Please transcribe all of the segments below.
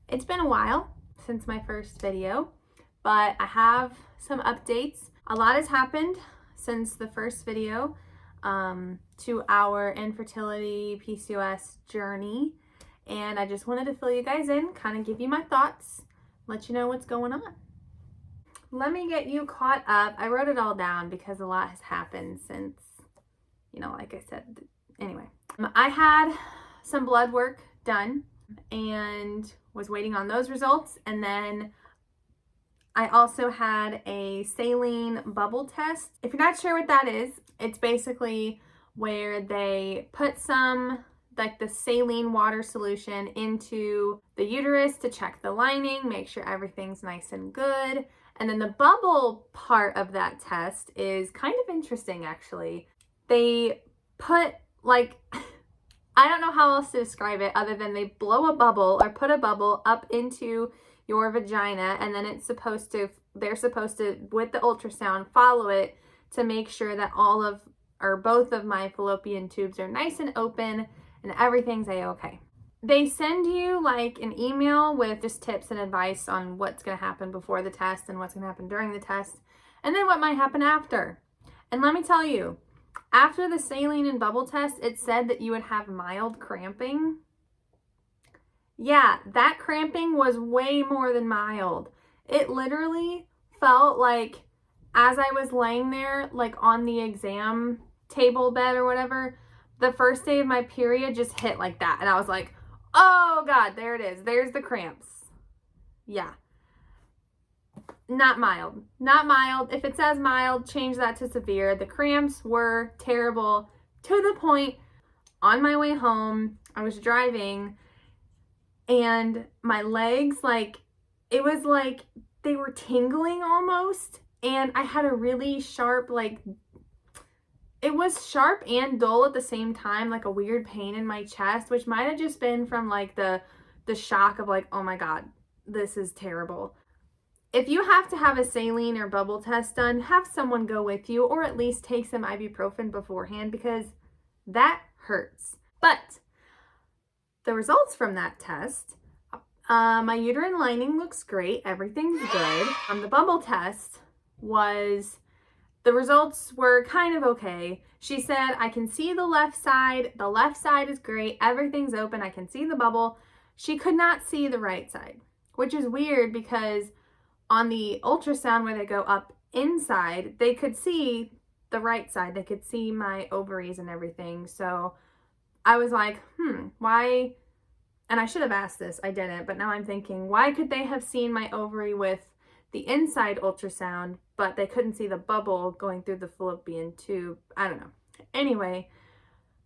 It's been a while since my first video, but I have some updates. A lot has happened since the first video to our infertility PCOS journey, and I just wanted to fill you guys in, kind of give you my thoughts, let you know what's going on. Let me get you caught up. I wrote it all down because a lot has happened since, like I said. Anyway, I had some blood work done and was waiting on those results, and then I also had a saline bubble test. If you're not sure what that is, it's basically where they put some like the saline water solution into the uterus to check the lining, make sure everything's nice and good. And then the bubble part of that test is kind of interesting, actually. They put I don't know how else to describe it other than they blow a bubble or put a bubble up into your vagina, and then they're supposed to, with the ultrasound, follow it to make sure that both of my fallopian tubes are nice and open and everything's a-okay. They send you like an email with just tips and advice on what's going to happen before the test and what's going to happen during the test, and then what might happen after. And let me tell you, after the saline and bubble test, it said that you would have mild cramping. Yeah, that cramping was way more than mild. It literally felt like as I was laying there, like on the exam table bed or whatever, the first day of my period just hit like that. And I was like, oh God, there it is. There's the cramps. Yeah. Not mild. Not mild. If it says mild, change that to severe. The cramps were terrible to the point on my way home, I was driving and my legs, it was like they were tingling almost. And I had a really sharp, it was sharp and dull at the same time, like a weird pain in my chest, which might have just been from the shock of oh my God, this is terrible. If you have to have a saline or bubble test done, have someone go with you, or at least take some ibuprofen beforehand, because that hurts. But the results from that test, my uterine lining looks great. Everything's good. The bubble test the results were kind of okay. She said, I can see the left side. The left side is great. Everything's open. I can see the bubble. She could not see the right side, which is weird because on the ultrasound where they go up inside, they could see the right side. They could see my ovaries and everything. So I was like, why? And I should have asked this. I didn't. But now I'm thinking, why could they have seen my ovary with the inside ultrasound, but they couldn't see the bubble going through the fallopian tube? I don't know. Anyway,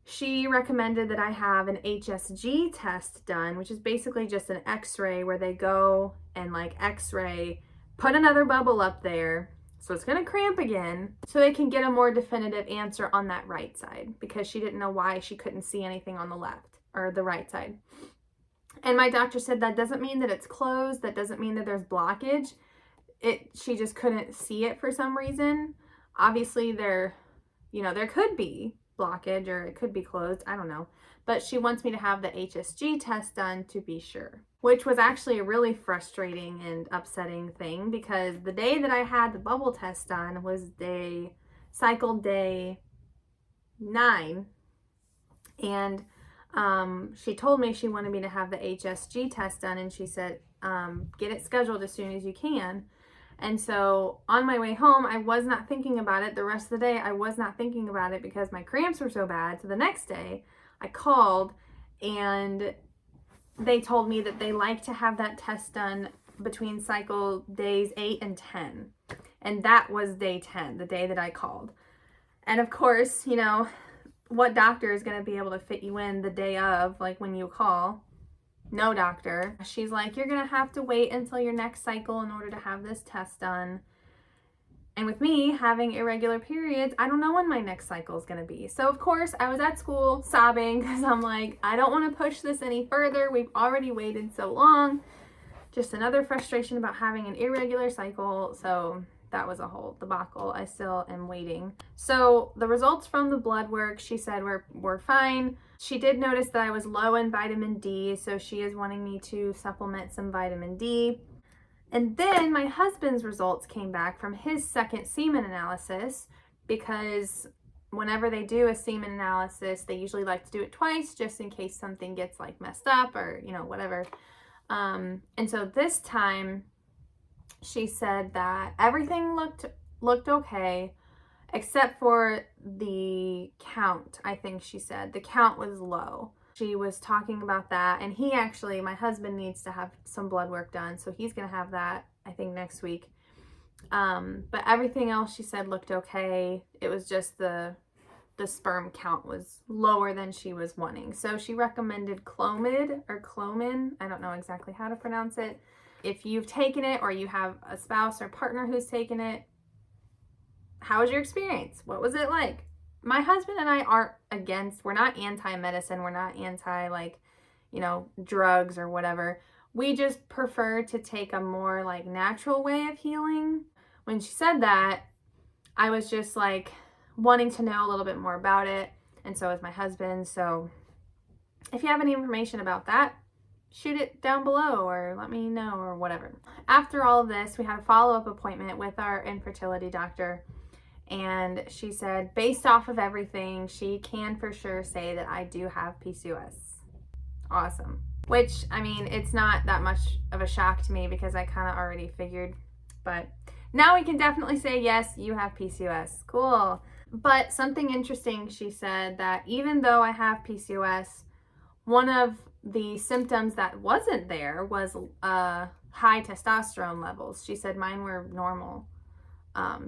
she recommended that I have an HSG test done, which is basically just an x-ray where they go and x-ray, put another bubble up there, so it's going to cramp again, so they can get a more definitive answer on that right side, because she didn't know why she couldn't see anything on the left or the right side. And my doctor said that doesn't mean that it's closed, that doesn't mean that there's blockage. She just couldn't see it for some reason. Obviously there could be blockage or it could be closed, I don't know. But she wants me to have the HSG test done to be sure, which was actually a really frustrating and upsetting thing, because the day that I had the bubble test done was cycle day 9. And she told me she wanted me to have the HSG test done, and she said, get it scheduled as soon as you can. And so on my way home, I was not thinking about it. The rest of the day, I was not thinking about it because my cramps were so bad. So the next day, I called and they told me that they like to have that test done between cycle days 8 and 10. And that was day 10, the day that I called. And of course, what doctor is going to be able to fit you in the day of, when you call? No doctor. She's like, you're going to have to wait until your next cycle in order to have this test done. And with me having irregular periods, I don't know when my next cycle is going to be. So of course I was at school sobbing because I'm like, I don't want to push this any further. We've already waited so long. Just another frustration about having an irregular cycle. So that was a whole debacle. I still am waiting. So the results from the blood work, she said were fine. She did notice that I was low in vitamin D, so she is wanting me to supplement some vitamin D. And then my husband's results came back from his second semen analysis, because whenever they do a semen analysis, they usually like to do it twice just in case something gets like messed up or, you know, whatever. And so this time she said that everything looked okay except for the count. I think she said the count was low. She was talking about that, and my husband needs to have some blood work done, so he's gonna have that, I think, next week. But everything else she said looked okay. It was just the sperm count was lower than she was wanting. So she recommended Clomid or Clomin. I don't know exactly how to pronounce it. If you've taken it or you have a spouse or partner who's taken it, how was your experience? What was it like? My husband and I we're not anti-medicine. We're not anti, like, you know, drugs or whatever. We just prefer to take a more like natural way of healing. When she said that, I was just like wanting to know a little bit more about it, and so is my husband. So if you have any information about that, shoot it down below or let me know or whatever. After all of this, we had a follow-up appointment with our infertility doctor, and she said, based off of everything, she can for sure say that I do have PCOS. Awesome. Which, I mean, it's not that much of a shock to me because I kind of already figured, but now we can definitely say, yes, you have PCOS. Cool. But something interesting, she said that even though I have PCOS, one of the symptoms that wasn't there was high testosterone levels. She said mine were normal.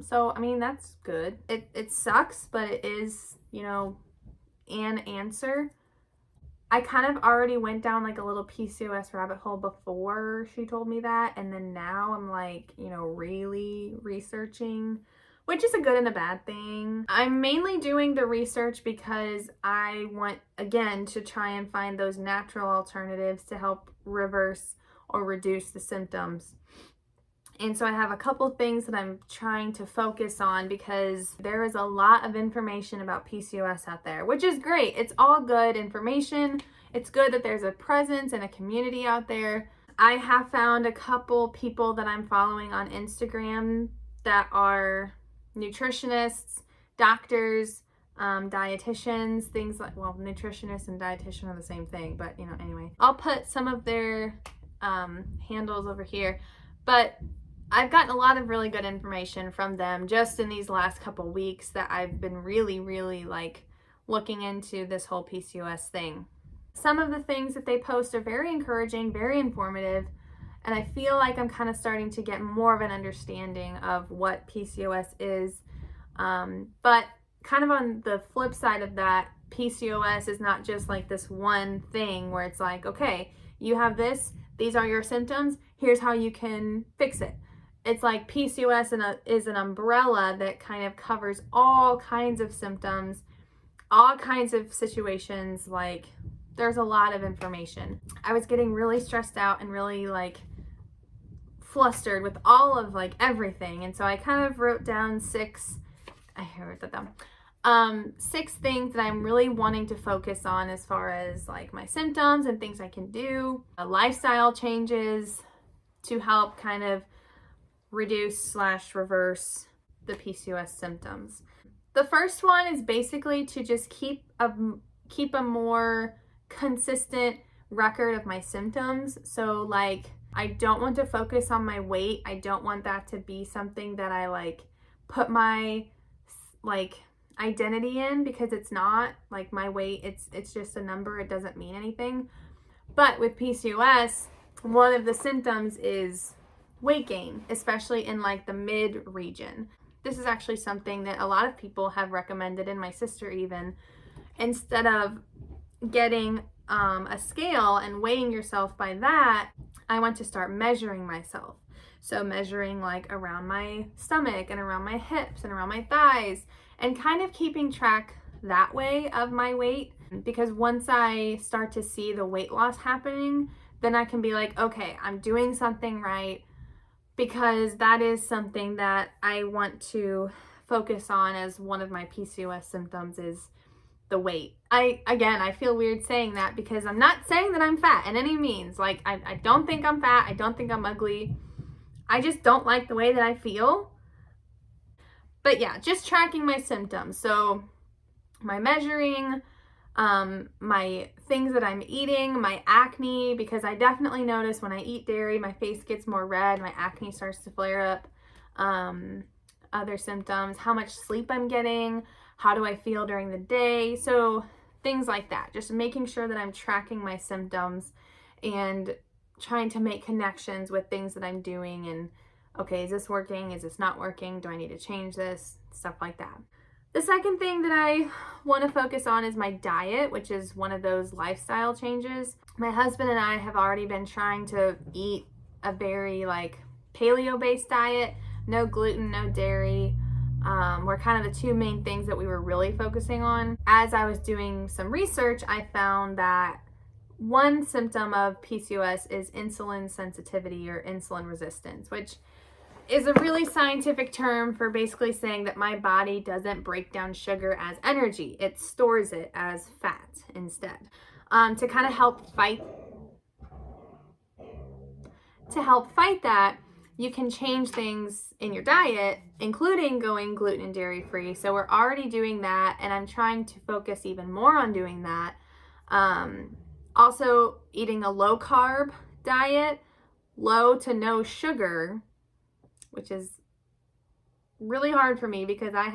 So, I mean, that's good. It sucks, but it is, you know, an answer. I kind of already went down like a little PCOS rabbit hole before she told me that. And then now I'm like, you know, really researching, which is a good and a bad thing. I'm mainly doing the research because I want, again, to try and find those natural alternatives to help reverse or reduce the symptoms. And so I have a couple things that I'm trying to focus on because there is a lot of information about PCOS out there, which is great. It's all good information. It's good that there's a presence and a community out there. I have found a couple people that I'm following on Instagram that are nutritionists, doctors, dietitians, things like, well, nutritionists and dietitian are the same thing, but you know, anyway. I'll put some of their handles over here, but I've gotten a lot of really good information from them just in these last couple weeks that I've been really, really like looking into this whole PCOS thing. Some of the things that they post are very encouraging, very informative, and I feel like I'm kind of starting to get more of an understanding of what PCOS is. But kind of on the flip side of that, PCOS is not just like this one thing where it's like, okay, you have this, these are your symptoms, here's how you can fix it. It's like PCOS is an umbrella that kind of covers all kinds of symptoms, all kinds of situations. Like, there's a lot of information. I was getting really stressed out and really like flustered with all of like everything. And so I kind of wrote down six things that I'm really wanting to focus on as far as like my symptoms and things I can do, lifestyle changes to help kind of reduce/reverse the PCOS symptoms. The first one is basically to just keep a more consistent record of my symptoms. So like, I don't want to focus on my weight. I don't want that to be something that I like put my like identity in, because it's not like my weight. It's just a number. It doesn't mean anything. But with PCOS, one of the symptoms is weight gain, especially in like the mid region. This is actually something that a lot of people have recommended, and my sister even. Instead of getting a scale and weighing yourself by that, I want to start measuring myself. So measuring like around my stomach and around my hips and around my thighs, and kind of keeping track that way of my weight. Because once I start to see the weight loss happening, then I can be like, okay, I'm doing something right. because that is something that I want to focus on as one of my PCOS symptoms is the weight. I feel weird saying that because I'm not saying that I'm fat in any means. Like, I don't think I'm fat. I don't think I'm ugly. I just don't like the way that I feel. But yeah, just tracking my symptoms. So my measuring, my things that I'm eating, my acne, because I definitely notice when I eat dairy, my face gets more red, my acne starts to flare up. Other symptoms, how much sleep I'm getting, how do I feel during the day, so things like that. Just making sure that I'm tracking my symptoms and trying to make connections with things that I'm doing and, okay, is this working, is this not working, do I need to change this, stuff like that. The second thing that I want to focus on is my diet, which is one of those lifestyle changes. My husband and I have already been trying to eat a very paleo-based diet, no gluten, no dairy, were kind of the two main things that we were really focusing on. As I was doing some research, I found that one symptom of PCOS is insulin sensitivity or insulin resistance, which is a really scientific term for basically saying that my body doesn't break down sugar as energy. It stores it as fat instead. To kind of help fight that, you can change things in your diet, including going gluten and dairy free. So we're already doing that, and I'm trying to focus even more on doing that. Also eating a low carb diet, low to no sugar, which is really hard for me because I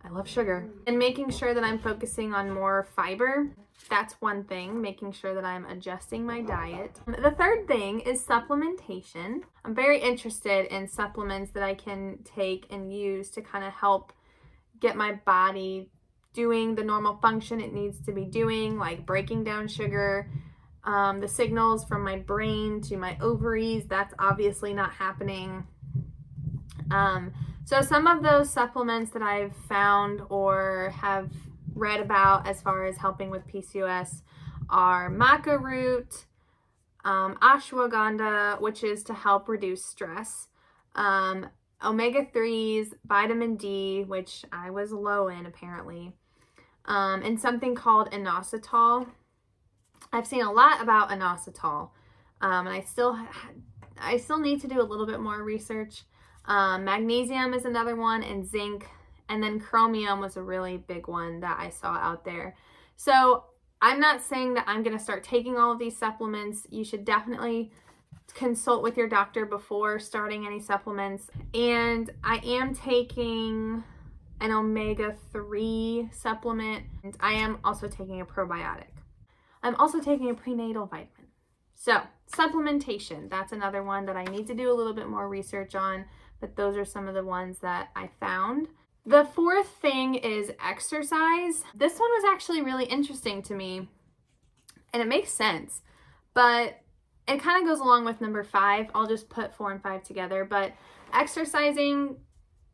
love sugar. And making sure that I'm focusing on more fiber. That's one thing, making sure that I'm adjusting my diet. The third thing is supplementation. I'm very interested in supplements that I can take and use to kind of help get my body doing the normal function it needs to be doing, like breaking down sugar. The signals from my brain to my ovaries, that's obviously not happening. So some of those supplements that I've found or have read about as far as helping with PCOS are Maca root, Ashwaganda, which is to help reduce stress, omega-3s, vitamin D, which I was low in apparently, and something called Inositol. I've seen a lot about Inositol, and I still need to do a little bit more research. Magnesium is another one, and zinc, and then chromium was a really big one that I saw out there. So I'm not saying that I'm going to start taking all of these supplements. You should definitely consult with your doctor before starting any supplements. And I am taking an omega-3 supplement, and I am also taking a probiotic. I'm also taking a prenatal vitamin. So supplementation, that's another one that I need to do a little bit more research on, but those are some of the ones that I found. The fourth thing is exercise. This one was actually really interesting to me, and it makes sense, but it kind of goes along with number 5. I'll just put 4 and 5 together, but exercising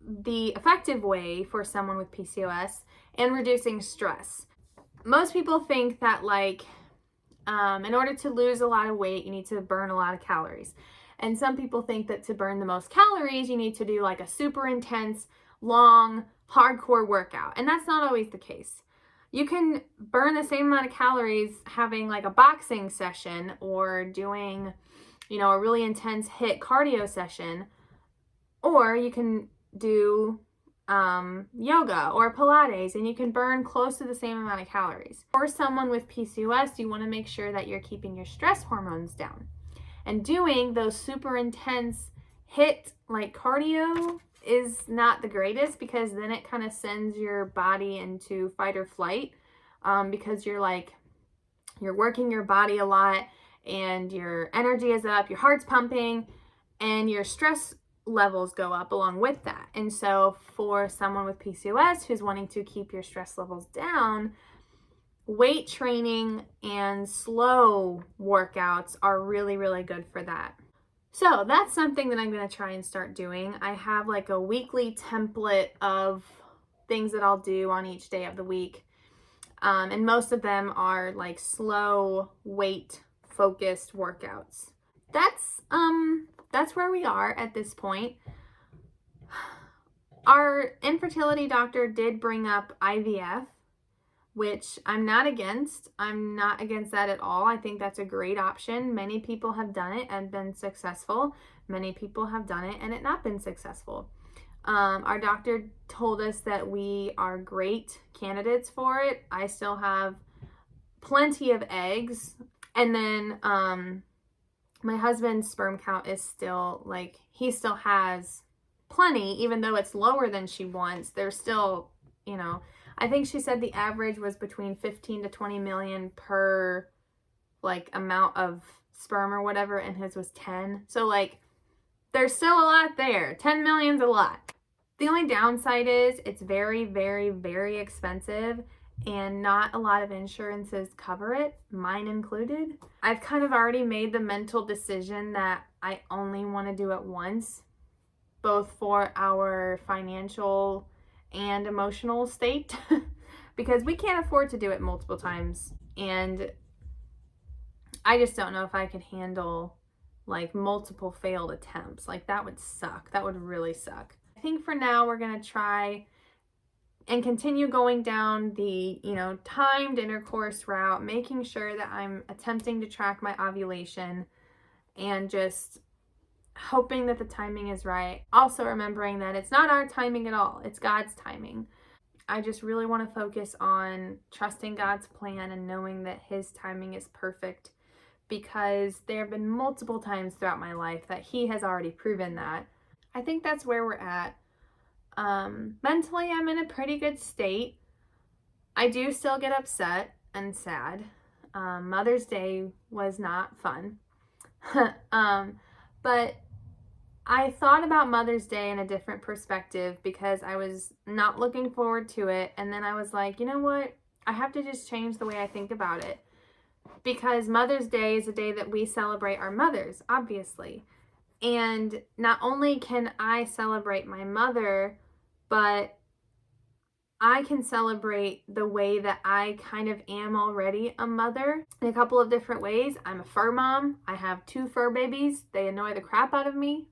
the effective way for someone with PCOS and reducing stress. Most people think that in order to lose a lot of weight, you need to burn a lot of calories. And some people think that to burn the most calories, you need to do a super intense, long, hardcore workout. And that's not always the case. You can burn the same amount of calories having a boxing session or doing, a really intense HIIT cardio session. Or you can do yoga or Pilates, and you can burn close to the same amount of calories. For someone with PCOS, you want to make sure that you're keeping your stress hormones down. And doing those super intense HIIT cardio is not the greatest, because then it kind of sends your body into fight or flight, because you're working your body a lot and your energy is up, your heart's pumping, and your stress levels go up along with that. And so for someone with PCOS who's wanting to keep your stress levels down, weight training and slow workouts are really, really good for that. So that's something that I'm going to try and start doing. I have a weekly template of things that I'll do on each day of the week. And most of them are slow weight focused workouts. that's where we are at this point. Our infertility doctor did bring up IVF, which I'm not against. I'm not against that at all. I think that's a great option. Many people have done it and been successful. Many people have done it and it not been successful. Our doctor told us that we are great candidates for it. I still have plenty of eggs. And then my husband's sperm count is still, like, he still has plenty, even though it's lower than she wants. There's still, you know, I think she said the average was between 15 to 20 million per, like, amount of sperm or whatever, and his was 10. So, like, there's still a lot there. 10 million's a lot. The only downside is it's very, very, very expensive, and not a lot of insurances cover it, mine included. I've kind of already made the mental decision that I only want to do it once, both for our financial and emotional state, because we can't afford to do it multiple times. And I just don't know if I could handle, like, multiple failed attempts. Like, that would suck. That would really suck. I think for now we're going to try and continue going down the, you know, timed intercourse route, making sure that I'm attempting to track my ovulation and just hoping that the timing is right. Also remembering that it's not our timing at all. It's God's timing. I just really want to focus on trusting God's plan and knowing that His timing is perfect, because there have been multiple times throughout my life that He has already proven that. I think that's where we're at. Mentally, I'm in a pretty good state. I do still get upset and sad. Mother's Day was not fun. But I thought about Mother's Day in a different perspective, because I was not looking forward to it. And then I was like, you know what? I have to just change the way I think about it, because Mother's Day is a day that we celebrate our mothers, obviously. And not only can I celebrate my mother, but I can celebrate the way that I kind of am already a mother in a couple of different ways. I'm a fur mom. I have 2 fur babies. They annoy the crap out of me,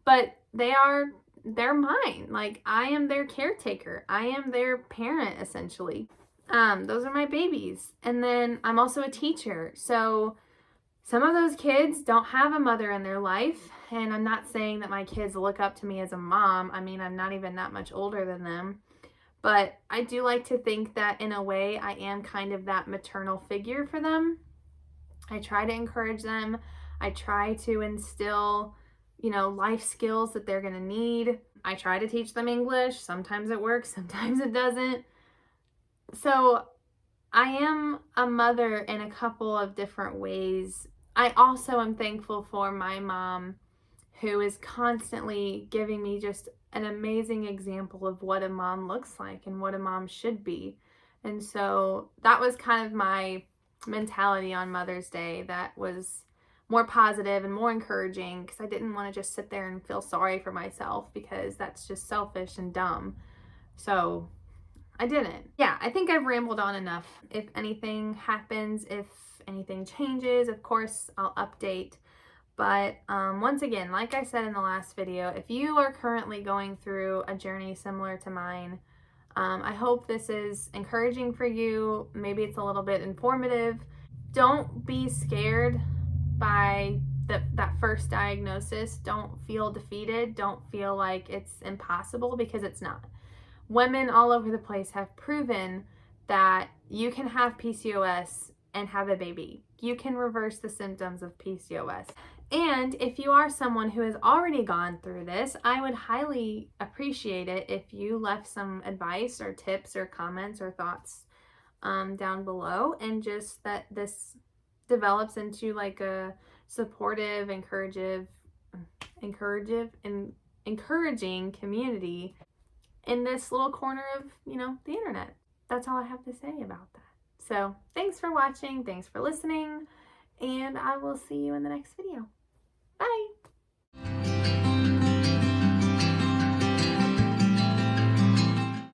but they're mine. Like, I am their caretaker. I am their parent, essentially. Those are my babies. And then I'm also a teacher. So some of those kids don't have a mother in their life, and I'm not saying that my kids look up to me as a mom. I mean, I'm not even that much older than them, but I do like to think that in a way I am kind of that maternal figure for them. I try to encourage them. I try to instill, you know, life skills that they're going to need. I try to teach them English. Sometimes it works, sometimes it doesn't. So I am a mother in a couple of different ways. I also am thankful for my mom, who is constantly giving me just an amazing example of what a mom looks like and what a mom should be. And so that was kind of my mentality on Mother's Day, that was more positive and more encouraging, because I didn't want to just sit there and feel sorry for myself, because that's just selfish and dumb. So I didn't. Yeah, I think I've rambled on enough. If anything happens, if anything changes, of course, I'll update. But once again, like I said in the last video, if you are currently going through a journey similar to mine, I hope this is encouraging for you. Maybe it's a little bit informative. Don't be scared by that first diagnosis. Don't feel defeated. Don't feel like it's impossible, because it's not. Women all over the place have proven that you can have PCOS and have a baby. You can reverse the symptoms of PCOS. And if you are someone who has already gone through this, I would highly appreciate it if you left some advice or tips or comments or thoughts down below, and just that this develops into like a supportive, encouraging community in this little corner of, you know, the internet. That's all I have to say about that. So thanks for watching, thanks for listening, and I will see you in the next video. Bye!